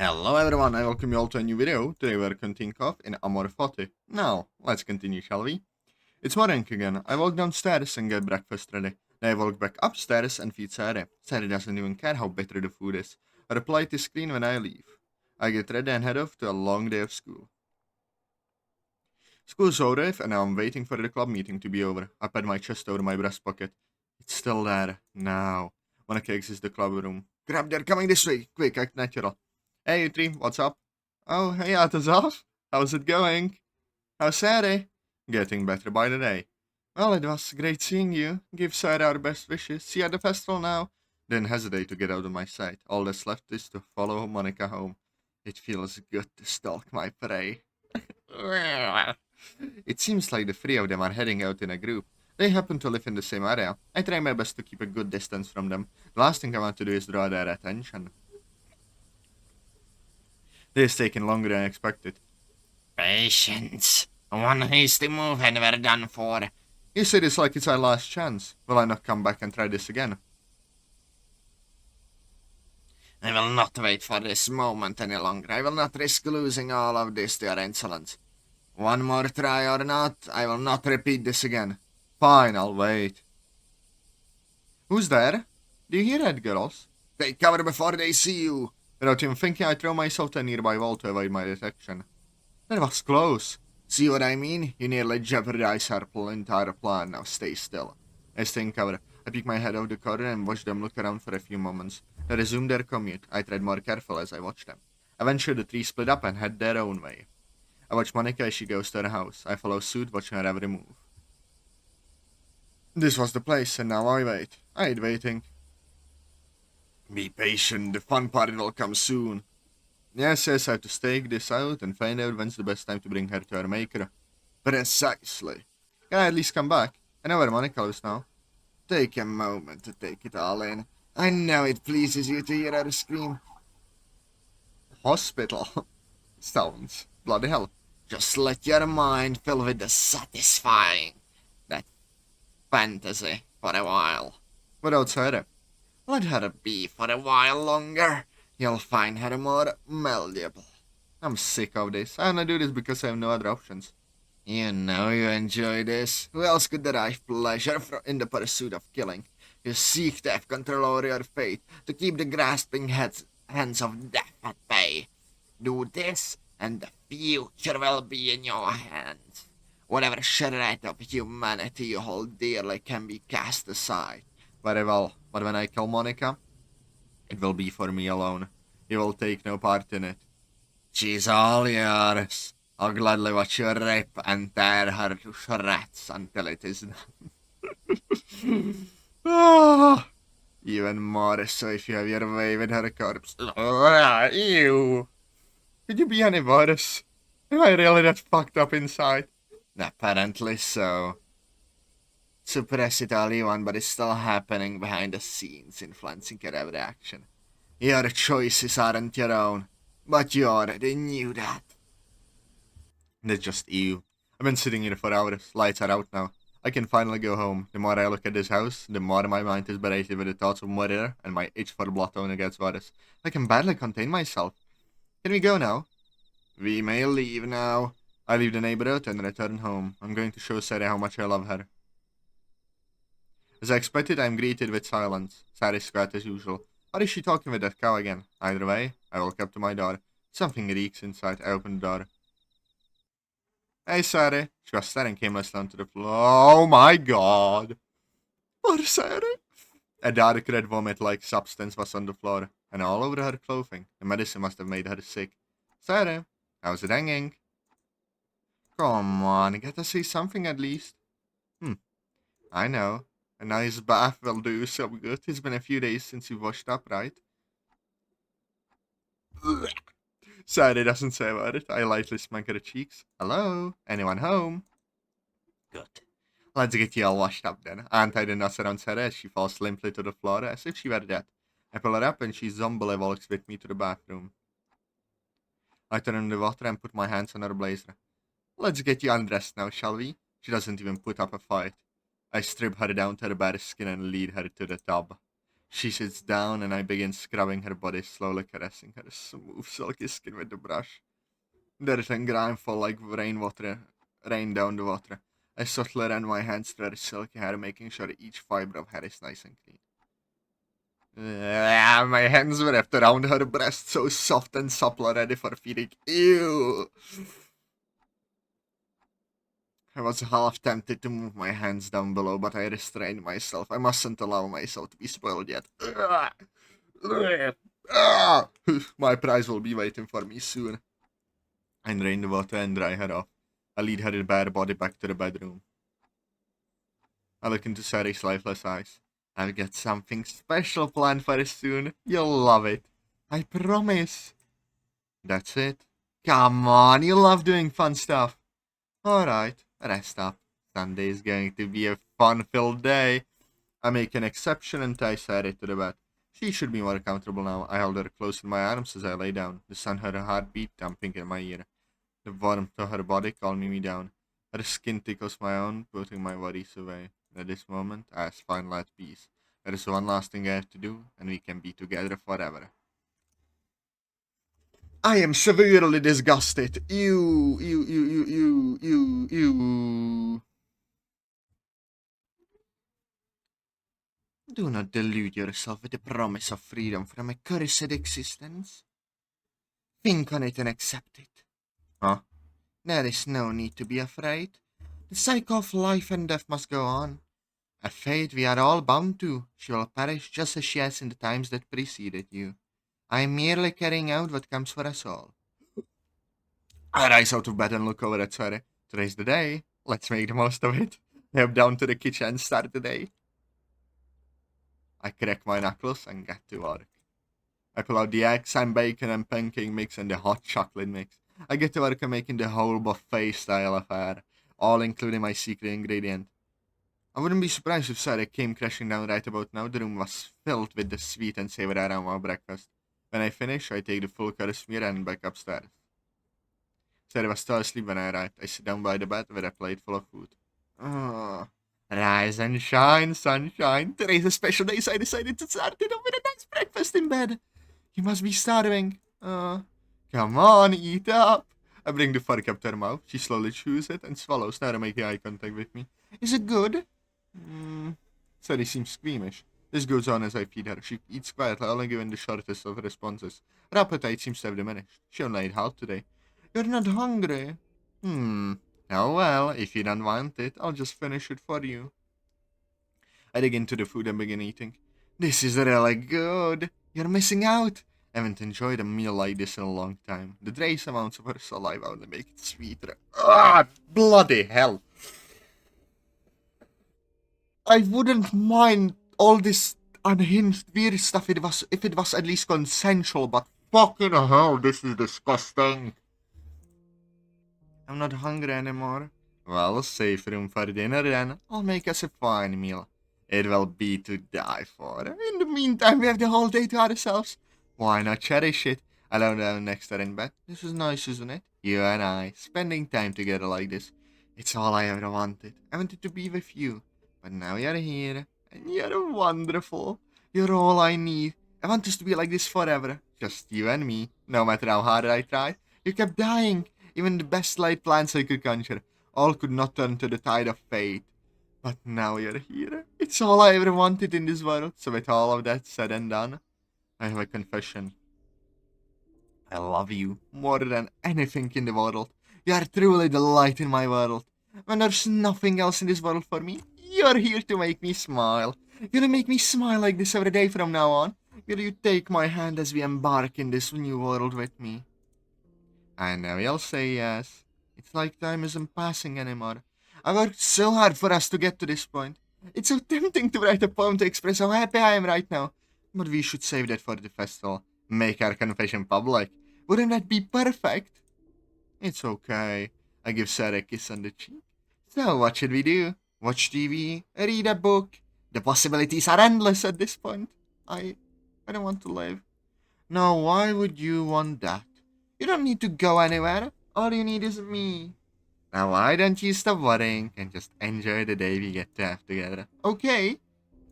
Hello everyone, I welcome you all to a new video. Today we're continuing off in Amor Fati. Now, let's continue, shall we? It's morning again. I walk downstairs and get breakfast ready. Then I walk back upstairs and feed Sarah. Sarah doesn't even care how bitter the food is. Her plate is clean when I leave. I get ready and head off to a long day of school. School's over and now I'm waiting for the club meeting to be over. I pat my chest over my breast pocket. It's still there. Now. Monika exits the club room. Grab, they're coming this way. Quick, act natural. Hey, you three, what's up? Oh, hey, Atazoth. How's it going? How's Sarah? Getting better by the day. Well, it was great seeing you. Give Sarah our best wishes. See you at the festival now. Didn't hesitate to get out of my sight. All that's left is to follow Monika home. It feels good to stalk my prey. It seems like the three of them are heading out in a group. They happen to live in the same area. I try my best to keep a good distance from them. The last thing I want to do is draw their attention. This is taking longer than I expected. Patience. One hasty move and we're done for. You said it's like it's our last chance. Will I not come back and try this again? I will not wait for this moment any longer. I will not risk losing all of this to your insolence. One more try or not, I will not repeat this again. Fine, I'll wait. Who's there? Do you hear that, girls? Take cover before they see you. Without even thinking, I throw myself to a nearby wall to avoid my detection. That was close. See what I mean? You nearly jeopardized our entire plan. Now stay still. I stay in cover. I peek my head out the corner and watch them look around for a few moments. They resume their commute. I tread more careful as I watch them. Eventually, the three split up and head their own way. I watch Monika as she goes to her house. I follow suit, watching her every move. This was the place, and now I wait. I hate waiting. Be patient, the fun part will come soon. Yes, I have to stake this out and find out when's the best time to bring her to her maker. Precisely. Can I at least come back? I know where Monika lives now. Take a moment to take it all in. I know it pleases you to hear her scream. Hospital? Sounds bloody hell. Just let your mind fill with the satisfying, that fantasy for a while. Without Sarah. Let her be for a while longer. You'll find her more malleable. I'm sick of this. I only do this because I have no other options. You know you enjoy this. Who else could derive pleasure in the pursuit of killing? You seek to have control over your fate, to keep the grasping hands of death at bay. Do this, and the future will be in your hands. Whatever shred of humanity you hold dearly can be cast aside. Very well, but when I kill Monika, it will be for me alone. You will take no part in it. She's all yours. I'll gladly watch you rip and tear her to shreds until it is done. Even more so if you have your way with her corpse. Ew. Could you be any worse? Am I really that fucked up inside? Apparently so. Suppress it all you want, but it's still happening behind the scenes, influencing your every action. Your choices aren't your own, but you already knew that. That's just ew. I've been sitting here for hours. Lights are out now. I can finally go home. The more I look at this house, the more my mind is berated with the thoughts of murder and my itch for blood only gets worse. I can barely contain myself. Can we go now? We may leave now. I leave the neighborhood and return home. I'm going to show Sarah how much I love her. As I expected, I am greeted with silence. Sarah is quiet as usual. Or is she talking with that cow again? Either way, I walk up to my door. Something reeks inside. I open the door. Hey, Sarah. She was staring aimlessly onto the floor. Oh my god. Poor Sarah. A dark red vomit-like substance was on the floor, and all over her clothing. The medicine must have made her sick. Sarah, how's it hanging? Come on, get to see something at least. I know. A nice bath will do you so good. It's been a few days since you washed up, right? Sarah doesn't say a word. I lightly smack her cheeks. Hello? Anyone home? Good. Let's get you all washed up then. I untie the knots around Sarah as she falls limply to the floor as if she were dead. I pull her up and she zombily walks with me to the bathroom. I turn on the water and put my hands on her blazer. Let's get you undressed now, shall we? She doesn't even put up a fight. I strip her down to her bare skin and lead her to the tub. She sits down and I begin scrubbing her body, slowly caressing her smooth, silky skin with the brush. Dirt and grime fall like rain down the water. I subtly run my hands through her silky hair, making sure each fiber of hair is nice and clean. My hands were wrapped around her breast, so soft and supple, ready for feeding. Ew! I was half tempted to move my hands down below, but I restrained myself. I mustn't allow myself to be spoiled yet. My prize will be waiting for me soon. I drain the water and dry her off. I lead her bare body back to the bedroom. I look into Sari's lifeless eyes. I've got something special planned for us soon. You'll love it. I promise. That's it. Come on, you love doing fun stuff. Alright, rest up. Sunday is going to be a fun-filled day. I make an exception and tie Sari to the bed. She should be more comfortable now. I hold her close in my arms as I lay down, the sound of her heartbeat thumping in my ear. The warmth of her body calming me down. Her skin tickles my own, putting my worries away. At this moment, I was finally at peace. There is one last thing I have to do, and we can be together forever. I am severely disgusted. You. Do not delude yourself with the promise of freedom from a cursed existence. Think on it and accept it. Huh? There is no need to be afraid. The cycle of life and death must go on. A fate we are all bound to. She will perish just as she has in the times that preceded you. I am merely carrying out what comes for us all. I rise out of bed and look over at Sari. Today's the day. Let's make the most of it. Head down to the kitchen and start the day. I crack my knuckles and get to work. I pull out the eggs and bacon and pancake mix and the hot chocolate mix. I get to work on making the whole buffet style affair, all including my secret ingredient. I wouldn't be surprised if Sarah came crashing down right about now. The room was filled with the sweet and savory aroma of breakfast. When I finish, I take the full course meal and back upstairs. Sarah was still asleep when I arrived. I sit down by the bed with a plate full of food. Oh, rise and shine, sunshine. Today's a special day, so I decided to start it off with a nice breakfast in bed. You must be starving. Come on, eat up. I bring the fork up to her mouth. She slowly chews it and swallows, never making eye contact with me. Is it good? Sadie seems squeamish. This goes on as I feed her. She eats quietly, only giving the shortest of responses. Her appetite seems to have diminished. She only ate half today. You're not hungry? Oh well, if you don't want it, I'll just finish it for you. I dig into the food and begin eating. This is really good. You're missing out. I haven't enjoyed a meal like this in a long time. The trace amounts of her saliva only make it sweeter. Bloody hell. I wouldn't mind all this unhinged weird stuff if it was at least consensual, but fucking hell, this is disgusting. I'm not hungry anymore. Well, save room for dinner then. I'll make us a fine meal. It will be to die for. In the meantime, we have the whole day to ourselves. Why not cherish it? I lay down next to her in bed. This is nice, isn't it? You and I, spending time together like this. It's all I ever wanted. I wanted to be with you. But now you're here, and you're wonderful. You're all I need. I want us to be like this forever. Just you and me. No matter how hard I tried, you kept dying. Even the best laid plans I could conjure, all could not turn to the tide of fate. But now you're here. It's all I ever wanted in this world. So with all of that said and done, I have a confession. I love you more than anything in the world. You are truly the light in my world. When there's nothing else in this world for me, you're here to make me smile. Will you make me smile like this every day from now on? Will you take my hand as we embark in this new world with me? I know you'll say yes. It's like time isn't passing anymore. I worked so hard for us to get to this point. It's so tempting to write a poem to express how happy I am right now. But we should save that for the festival. Make our confession public. Wouldn't that be perfect? It's okay. I give Sarah a kiss on the cheek. So what should we do? Watch TV? Read a book? The possibilities are endless at this point. I don't want to live. Now why would you want that? You don't need to go anywhere. All you need is me. Now why don't you stop worrying and just enjoy the day we get to have together? Okay?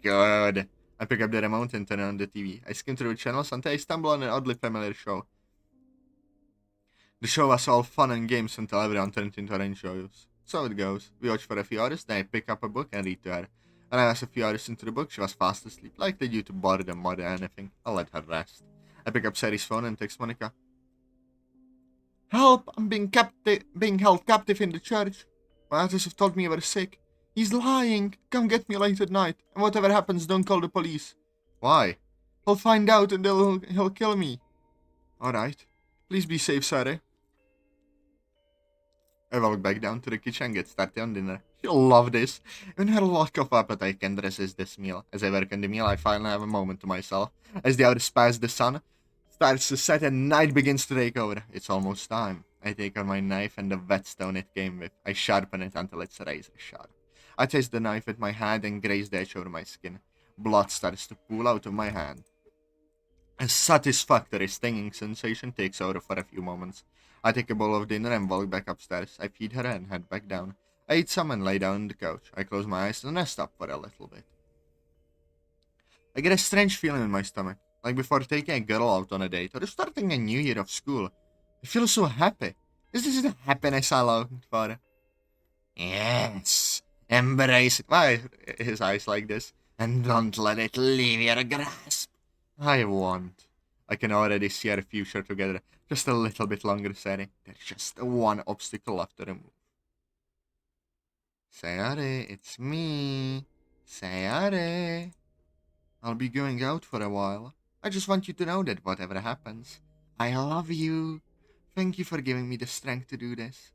Good. I pick up the remote and turn on the TV. I skim through the channels until I stumble on an oddly familiar show. The show was all fun and games until everyone turned into orange joyous. So it goes. We watch for a few hours, then I pick up a book and read to her. When I was a few hours into the book, she was fast asleep, likely due to boredom more than anything. I'll let her rest. I pick up Sayori's phone and text Monika. Help! I'm being held captive in the church. My Atazoth told me you were sick. He's lying. Come get me late at night. And whatever happens, don't call the police. Why? He'll find out and he'll kill me. Alright. Please be safe, Sayori. I walk back down to the kitchen and get started on dinner. She'll love this. Even her lack of appetite can resist this meal. As I work on the meal, I finally have a moment to myself. As the hours pass, the sun starts to set and night begins to take over. It's almost time. I take out my knife and the whetstone it came with. I sharpen it until it's razor sharp. I taste the knife with my hand and graze the edge over my skin. Blood starts to pool out of my hand. A satisfactory stinging sensation takes over for a few moments. I take a bowl of dinner and walk back upstairs. I feed her and head back down. I eat some and lay down on the couch. I close my eyes and I stop for a little bit. I get a strange feeling in my stomach, like before taking a girl out on a date or starting a new year of school. I feel so happy. Is this the happiness I longed for? Yes, embrace it. Why his eyes like this? And don't let it leave your grasp. I won't. I can already see our future together. Just a little bit longer, Sayori. There's just one obstacle left to remove. Sayori, it's me. Sayori. I'll be going out for a while. I just want you to know that whatever happens, I love you. Thank you for giving me the strength to do this.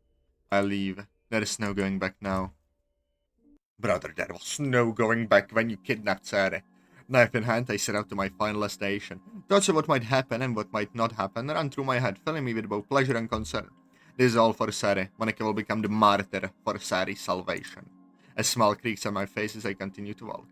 I leave. There is no going back now. Brother, there was no going back when you kidnapped Sayori. Knife in hand, I set out to my final destination. Thoughts of what might happen and what might not happen ran through my head, filling me with both pleasure and concern. This is all for Sayori. Monika will become the martyr for Sayori's salvation. A smile creaks on my face as I continue to walk.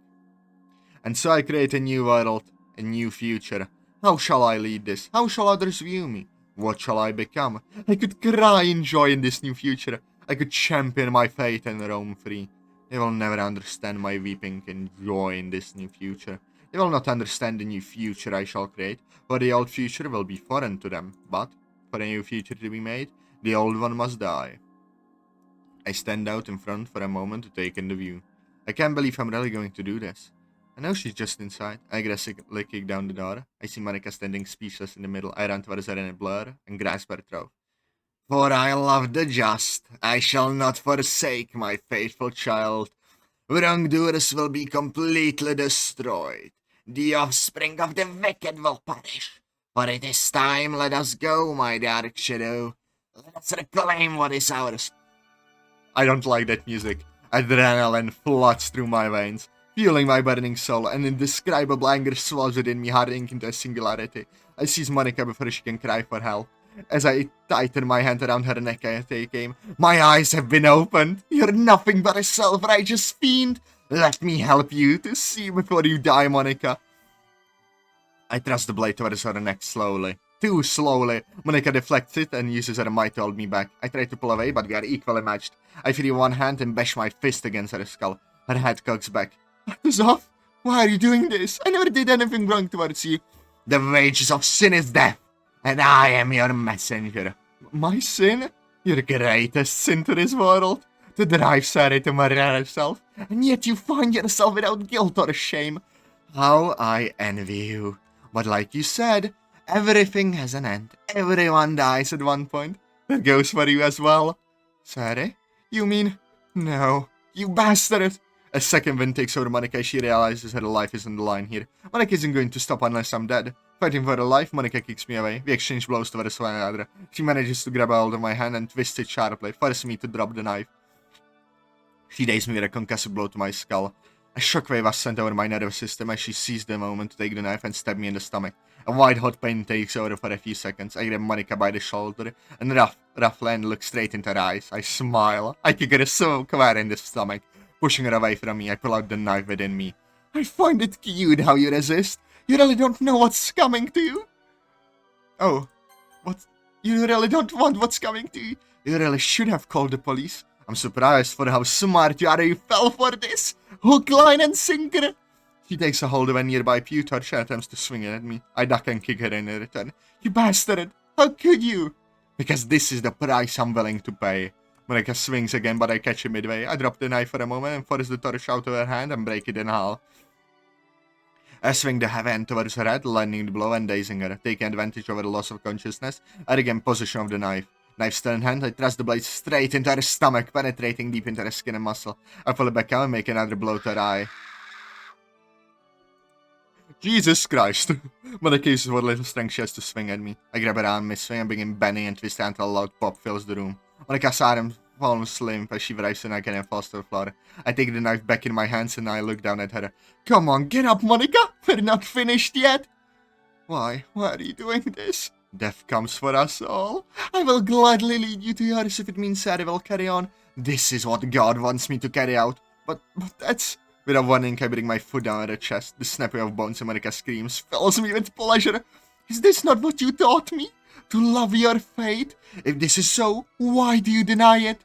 And so I create a new world, a new future. How shall I lead this? How shall others view me? What shall I become? I could cry in joy in this new future. I could champion my fate and roam free. They will never understand my weeping and joy in this new future. They will not understand the new future I shall create, for the old future will be foreign to them. But, for a new future to be made, the old one must die. I stand out in front for a moment to take in the view. I can't believe I'm really going to do this. I know she's just inside. I aggressively kick down the door. I see Monika standing speechless in the middle. I run towards her in a blur and grasp her throat. For I love the just. I shall not forsake my faithful child. Wrongdoers will be completely destroyed. The offspring of the wicked will perish. For it is time, let us go, my dark shadow. Let us reclaim what is ours. I don't like that music. Adrenaline floods through my veins, fueling my burning soul. An indescribable anger swells within me, hardening into a singularity. I seize Monika before she can cry for help. As I tighten my hand around her neck, I take aim. My eyes have been opened. You're nothing but a self-righteous fiend. Let me help you to see before you die, Monika. I thrust the blade towards her neck slowly. Too slowly. Monika deflects it and uses her might to hold me back. I try to pull away, but we are equally matched. I free one hand and bash my fist against her skull. Her head cocks back. Atazoth, why are you doing this? I never did anything wrong towards you. The wages of sin is death, and I am your messenger. My sin? Your greatest sin to this world? To drive Sayori to murder herself, and yet you find yourself without guilt or shame. How I envy you. But like you said, everything has an end. Everyone dies at one point. That goes for you as well. Sayori? You mean... No. You bastard! A second wind takes over Monika as she realizes her life is on the line here. Monika isn't going to stop unless I'm dead. Fighting for her life, Monika kicks me away. We exchange blows towards one another. She manages to grab a hold of my hand and twist it sharply, forcing me to drop the knife. She dazed me with a concussive blow to my skull. A shockwave was sent over my nervous system as she seized the moment to take the knife and stab me in the stomach. A white-hot pain takes over for a few seconds. I grab Monika by the shoulder and roughly look straight into her eyes. I smile. I kick her so square in the stomach. Pushing her away from me, I pull out the knife within me. I find it cute how you resist. You really don't know what's coming to you. Oh, what? You really don't want what's coming to you? You really should have called the police. I'm surprised for how smart you are. You fell for this. Hook, line, and sinker. She takes a hold of a nearby pew torch and attempts to swing it at me. I duck and kick her in return. You bastard! How could you? Because this is the price I'm willing to pay. Monika swings again, but I catch her midway. I drop the knife for a moment and force the torch out of her hand and break it in half. I swing the hand towards her head, landing the blow and dazing her. Taking advantage of her loss of consciousness, I regain possession of the knife. Knife still in hand, I thrust the blade straight into her stomach, penetrating deep into her skin and muscle. I pull it back out and make another blow to her eye. Jesus Christ. Monika uses what little strength she has to swing at me. I grab her arm, mid-swing, and begin bending and twisting until a loud pop fills the room. Monika's arm falls limp as she writhes her neck and falls to the floor. I take the knife back in my hands and I look down at her. Come on, get up, Monika! We're not finished yet! Why? Why are you doing this? Death comes for us all. I will gladly lead you to yours if it means Sarah will carry on. This is what God wants me to carry out. But that's... Without warning, I bring my foot down at her chest. The snapping of bones and Monika screams fills me with pleasure. Is this not what you taught me? To love your fate? If this is so, why do you deny it?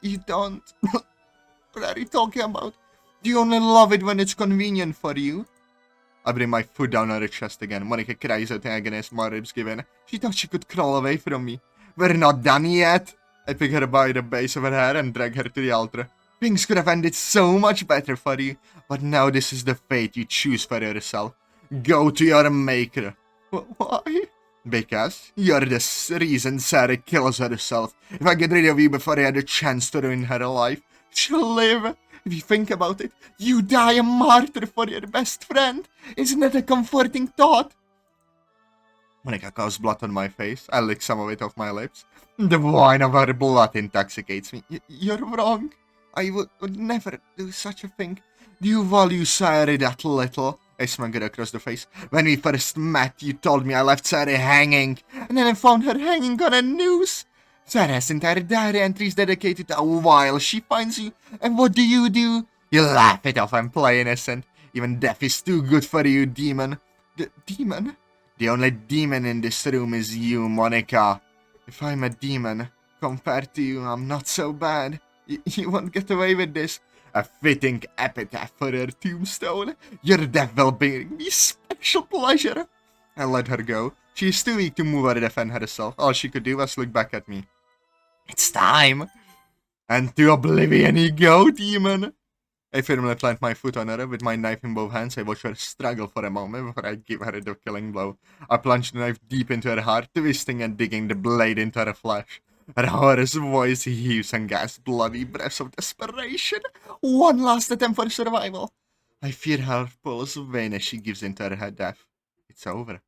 You don't. What are you talking about? Do you only love it when it's convenient for you? I bring my foot down on her chest again. Monika cries out in agony as my ribs give in. She thought she could crawl away from me. We're not done yet. I pick her by the base of her hair and drag her to the altar. Things could have ended so much better for you, but now this is the fate you choose for yourself. Go to your maker. Why? Because you're the reason Sarah kills herself. If I get rid of you before I had a chance to ruin her life, she'll live. If you think about it, you die a martyr for your best friend. Isn't that a comforting thought? Monika coughs blood on my face. I lick some of it off my lips. The wine of her blood intoxicates me. You're wrong. I would never do such a thing. Do you value Sayori that little? I smug her across the face. When we first met, you told me I left Sayori hanging, and then I found her hanging on a noose. Sarah's entire diary entry is dedicated to while she finds you, and what do? You laugh it off and play innocent. Even death is too good for you, demon. Demon? The only demon in this room is you, Monika. If I'm a demon, compared to you, I'm not so bad. You won't get away with this. A fitting epitaph for her tombstone. Your death will bring me special pleasure. I let her go. She is too weak to move or defend herself. All she could do was look back at me. It's time. And to oblivion you go, demon. I firmly plant my foot on her. With my knife in both hands, I watch her struggle for a moment before I give her the killing blow. I plunge the knife deep into her heart, twisting and digging the blade into her flesh. Her hoarse voice heaves and gasps bloody breaths of desperation. One last attempt for survival. I fear her pulse wane as she gives into her death. It's over.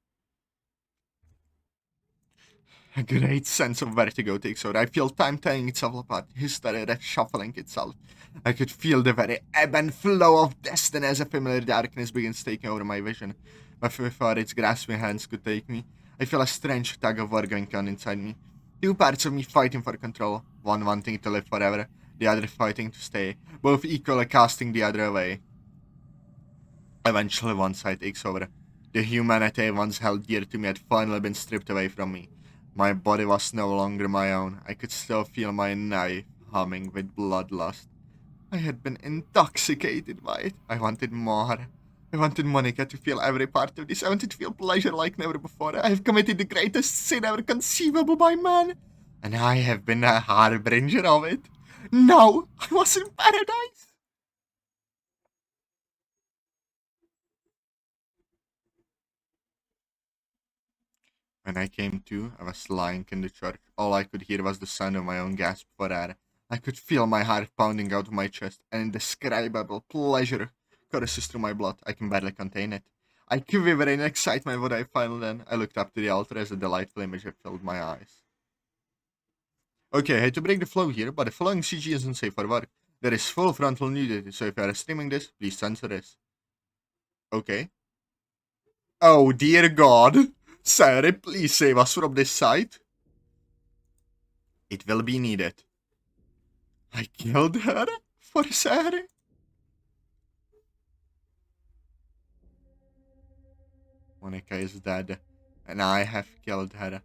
A great sense of vertigo takes over. I feel time tearing itself apart, history shuffling itself. I could feel the very ebb and flow of destiny as a familiar darkness begins taking over my vision. But before its grasping hands could take me, I feel a strange tug of war going on inside me. Two parts of me fighting for control, one wanting to live forever, the other fighting to stay, both equally casting the other away. Eventually one side takes over. The humanity I once held dear to me had finally been stripped away from me. My body was no longer my own. I could still feel my knife humming with bloodlust. I had been intoxicated by it. I wanted more. I wanted Monika to feel every part of this. I wanted to feel pleasure like never before. I have committed the greatest sin ever conceivable by man, and I have been a harbinger of it. Now I was in paradise. When I came to, I was lying in the church. All I could hear was the sound of my own gasp for air. I could feel my heart pounding out of my chest, and indescribable pleasure courses through my blood. I can barely contain it. I quiver in excitement when I finally then. I looked up to the altar as a delightful image had filled my eyes. Okay, I hate to break the flow here, but the following CG isn't safe for work. There is full frontal nudity, so if you are streaming this, please censor this. Okay. Oh dear God. Sarah, please save us from this sight. It will be needed. I killed her for Sarah. Monika is dead, and I have killed her.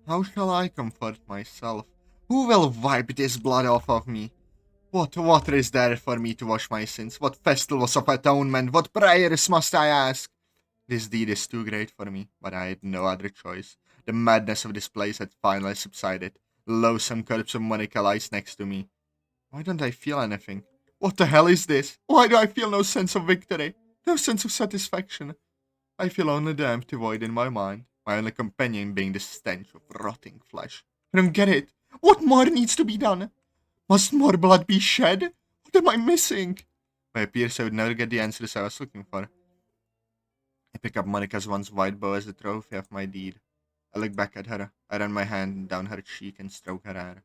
How shall I comfort myself? Who will wipe this blood off of me? What water is there for me to wash my sins? What festivals of atonement? What prayers must I ask? This deed is too great for me, but I had no other choice. The madness of this place had finally subsided. The loathsome corpse of Monika lies next to me. Why don't I feel anything? What the hell is this? Why do I feel no sense of victory? No sense of satisfaction? I feel only the empty void in my mind, my only companion being the stench of rotting flesh. I don't get it. What more needs to be done? Must more blood be shed? What am I missing? It appears I would never get the answers I was looking for. I pick up Monika's once white bow as the trophy of my deed. I look back at her. I run my hand down her cheek and stroke her hair.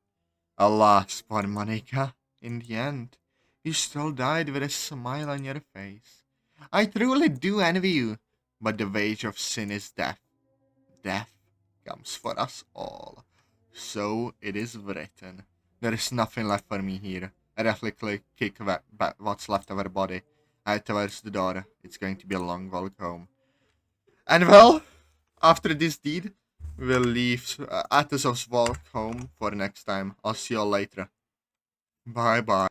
Alas, poor Monika. In the end, you still died with a smile on your face. I truly do envy you, but the wage of sin is death. Death comes for us all. So it is written. There is nothing left for me here. I roughly kick what's left of her body out towards the door. It's going to be a long walk home. And well, after this deed, we'll leave Atazoth's walk home for next time. I'll see you all later. Bye bye.